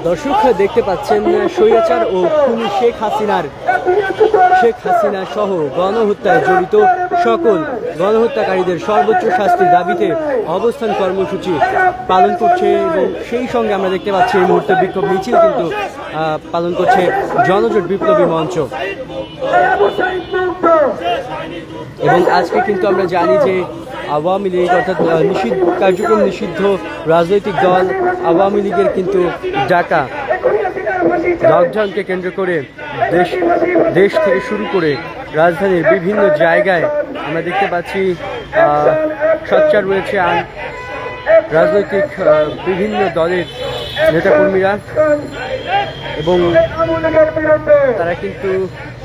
দর্শক দেখতে পাচ্ছেন স্বৈরাচার ও খুনি শেখ হাসিনা সহ গণহত্যায় জড়িত সকল গণহত্যাকারীদের সর্বোচ্চ শাস্তির দাবিতে অবস্থান কর্মসূচি পালন করছে এবং সেই সঙ্গে আমরা দেখতে পাচ্ছি এই মুহূর্তে বিক্ষোভ মিছিল কিন্তু পালন করছে জনজোট বিপ্লবী মঞ্চ। এবং আজকে কিন্তু আমরা জানি যে আওয়ামী লীগ অর্থাৎ কার্যক্রম নিষিদ্ধ রাজনৈতিক দল আওয়ামী লীগের কিন্তু ডাকা লকডাউনকে কেন্দ্র করে দেশ থেকে শুরু করে রাজধানীর বিভিন্ন জায়গায় আমরা দেখতে পাচ্ছি সোচ্চার রয়েছে রাজনৈতিক বিভিন্ন দলের নেতাকর্মীরা এবং তারা কিন্তু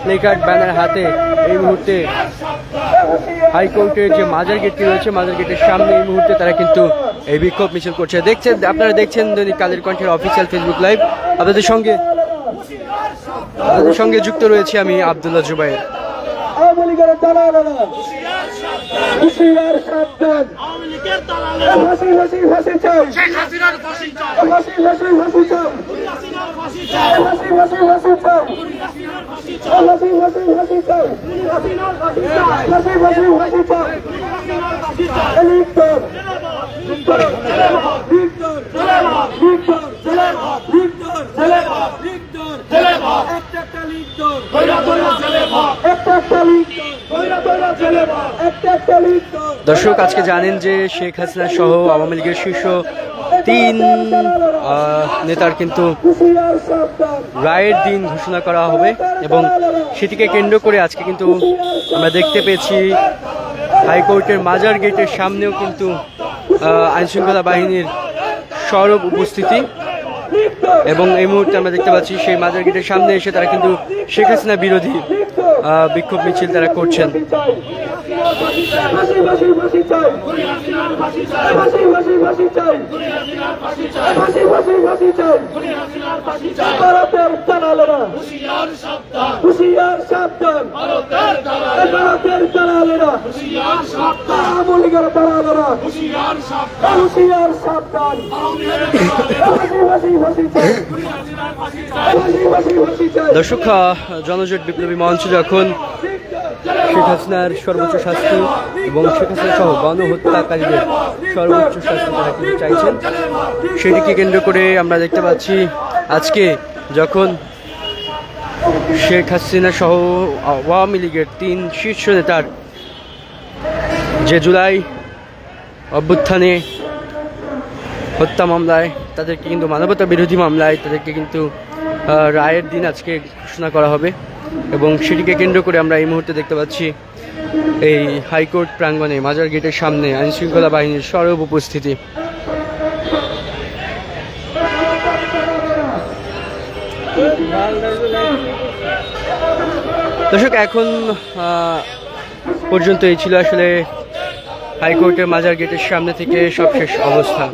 প্লেকার্ড ব্যানার হাতে এই মুহূর্তে হাইকোর্টের যে মাজার গেটটি রয়েছে মাজার গেটের সামনে এই মুহূর্তে তারা কিন্তু এই বিক্ষোভ মিছিল করছে। আপনারা দেখছেন দৈনিক কালের কণ্ঠের অফিসিয়াল ফেসবুক লাইভ। আপনাদের সঙ্গে যুক্ত রয়েছে আমি আব্দুল্লাহ জুবাইর। দর্শক আজকে জানেন যে শেখ হাসিনা সহ আওয়ামী লীগের শীর্ষ 3 নেতার কিন্তু রায়ের দিন ঘোষণা করা হবে এবং সেটিকে কেন্দ্র করে আজকে কিন্তু আমরা দেখতে পেয়েছি হাইকোর্টের মাজার গেটের সামনেও কিন্তু আইনশৃঙ্খলা বাহিনীর সরব উপস্থিতি এবং এই মুহূর্তে আমরা দেখতে পাচ্ছি সেই মাজার গেটের সামনে এসে তারা কিন্তু শেখ হাসিনা বিরোধী বিক্ষোভ মিছিল তারা করছেন। দর্শক জনজোট বিপ্লবী মঞ্চ যখন শেখ হাসিনার সর্বোচ্চ শাস্তি এবং শেখ হাসিনা সহ গণহত্যাকারীদের সর্বোচ্চ শাস্তি তারা কিন্তু চাইছেন, সেটিকে কেন্দ্র করে আমরা দেখতে পাচ্ছি আজকে যখন শেখ হাসিনা সহ আওয়ামী লীগের 3 শীর্ষ নেতার যে জুলাই অভ্যুত্থানে হত্যা মামলায় তাদেরকে কিন্তু মানবতা বিরোধী মামলায় তাদেরকে কিন্তু রায়ের দিন আজকে ঘোষণা করা হবে এবং সেটিকে কেন্দ্র করে আমরা এই মুহূর্তে দেখতে পাচ্ছি এই হাইকোর্ট প্রাঙ্গণে মাজার গেটের সামনে আইনশৃঙ্খলা বাহিনীর সরব উপস্থিতি। দর্শক এখন পর্যন্ত এই ছিল আসলে হাইকোর্টের মাজার গেটের সামনে থেকে সবশেষ অবস্থা।